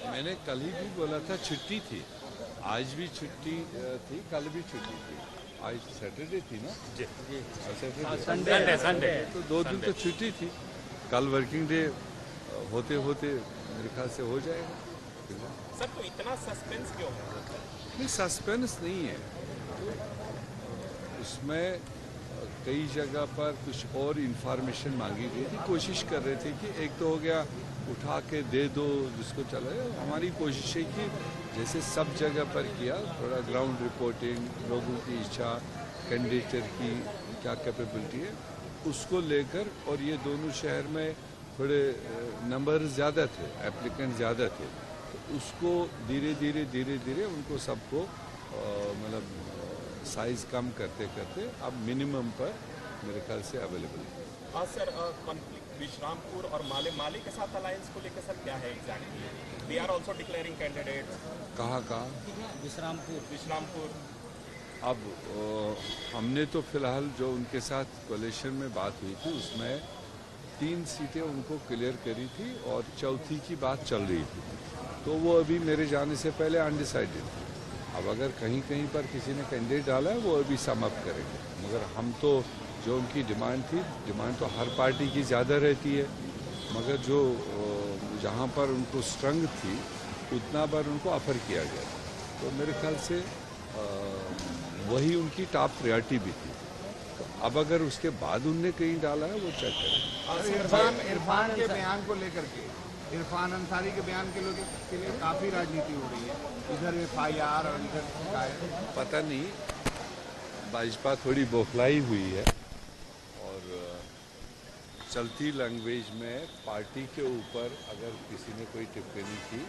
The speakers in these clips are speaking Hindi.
मैंने कल ही भी बोला था छुट्टी थी, आज भी छुट्टी थी, कल भी छुट्टी थी। आज सैटरडे थी ना जी, संडे तो 2 दिन तो छुट्टी थी। कल वर्किंग डे होते होते मेरे ख्याल से हो जाएगा। सर तो इतना सस्पेंस क्यों है? नहीं, सस्पेंस नहीं है, उसमें कई जगह पर कुछ और इंफॉर्मेशन मांगी गई थी। कोशिश कर रहे थे कि एक तो हो गया उठा के दे दो जिसको चले। हमारी कोशिश है कि जैसे सब जगह पर किया, थोड़ा ग्राउंड रिपोर्टिंग, लोगों की इच्छा, कैंडिडेटर की क्या कैपेबिलिटी है उसको लेकर, और ये दोनों शहर में थोड़े नंबर ज़्यादा थे, एप्लीकेंट ज़्यादा थे, तो उसको धीरे धीरे उनको सबको मतलब साइज कम करते करते अब मिनिमम पर मेरे ख्याल से अवेलेबल है। हाँ सर, कॉन्फ्लिक्ट विश्रामपुर और माले के साथ अलायंस को लेकर सर क्या है exactly? They are also declaring candidates. कहाँ? विश्रामपुर। अब हमने तो फिलहाल जो उनके साथ कोलिशन में बात हुई थी उसमें 3 सीटें उनको क्लियर करी थी और चौथी की बात चल रही थी, तो वो अभी मेरे जाने से पहले अनडिसाइडेड थी। अब अगर कहीं पर किसी ने कैंडिडेट डाला है वो अभी समाप्त करेंगे, मगर हम तो जो उनकी डिमांड थी, डिमांड तो हर पार्टी की ज़्यादा रहती है, मगर जो जहाँ पर उनको स्ट्रेंथ थी उतना बार उनको ऑफर किया गया, तो मेरे ख्याल से वही उनकी टॉप प्रायोरिटी भी थी। तो अब अगर उसके बाद उनने कहीं डाला है वो चेक करें। इरफान के बयान को लेकर के, इरफान अंसारी के बयान के लिए काफ़ी राजनीति हो रही है, इधर FIR और इधर शिकायत। पता नहीं, भाजपा थोड़ी बौखलाई हुई है और चलती लैंग्वेज में पार्टी के ऊपर अगर किसी ने कोई टिप्पणी की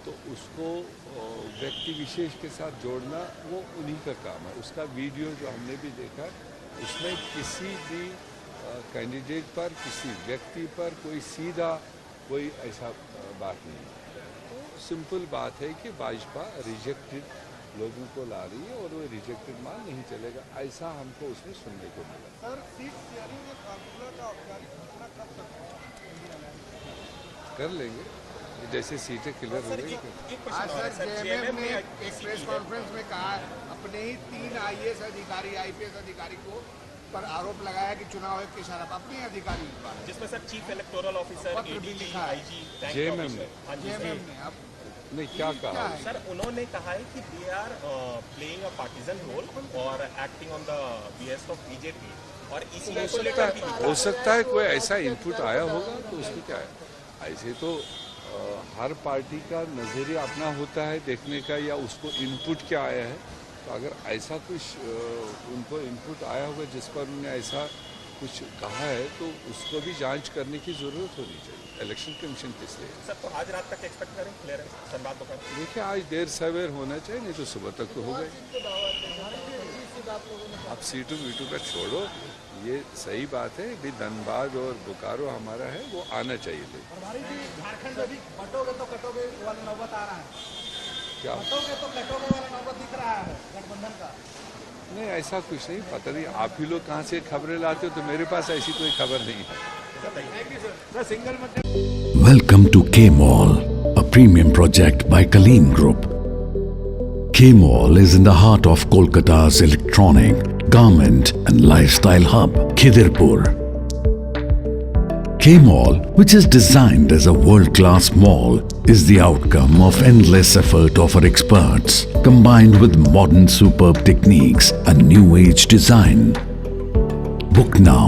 तो उसको व्यक्ति विशेष के साथ जोड़ना वो उन्हीं का काम है। उसका वीडियो जो हमने भी देखा उसमें किसी भी कैंडिडेट पर, किसी व्यक्ति पर कोई सीधा कोई ऐसा बात नहीं है। तो सिंपल बात है कि भाजपा रिजेक्टेड लोगों को ला रही है और वो रिजेक्टेड माल नहीं चलेगा, ऐसा हमको उसमें सुनने को मिला। सर, सीट शेयरिंग के फार्मूला का औपचारिक घोषणा कब तक कर लेंगे जैसे सीटें क्लियर हो गई। आज सर JMM ने एक प्रेस कॉन्फ्रेंस में कहा अपने ही 3 IAS अधिकारी, IPS अधिकारी को पर आरोप लगाया कि चुनाव आयोग की शराब अपने अधिकारी, जिसमें सर चीफ इलेक्टोरल ऑफिसर पत्र भी लिखा है JMM ने। अब नहीं, क्या कहा सर? उन्होंने कहा है कि they are playing a partisan role और acting on the behest of BJP, और इसी हो सकता है कोई ऐसा इनपुट आया होगा तो उसमें क्या है। ऐसे तो हर पार्टी का नज़रिया अपना होता है देखने का, या उसको इनपुट क्या आया है, तो अगर ऐसा कुछ उनको इनपुट आया होगा जिस पर उन्होंने ऐसा कुछ कहा है तो उसको भी जांच करने की ज़रूरत होनी चाहिए। इलेक्शन कमीशन किस लिए सर? तो आज रात तक एक्सपेक्ट करें क्लियरेंस धनबाद दोपहर? देखिए, आज देर सवेर होना चाहिए, नहीं तो सुबह तक तो हो गए। आप सीटों वीटों का छोड़ो, ये सही बात है भी धनबाद और बोकारो हमारा है, वो आना चाहिए। झारखंड में भी बटोगे तो कटोगे वाला नौबत आ रहा है, क्या बटोगे तो कटोगे वाला नौबत दिख रहा है गठबंधन का? नहीं, ऐसा कुछ नहीं, पता नहीं आप ही लोग कहाँ से खबरें लाते हो, तो मेरे पास ऐसी कोई खबर नहीं है। Welcome to K-Mall, a premium project by Kaleen Group. K-Mall is in the heart of Kolkata's electronic, garment and lifestyle hub, Khidirpur. K-Mall, which is designed as a world-class mall, is the outcome of endless effort of our experts, combined with modern superb techniques and new age design. Book now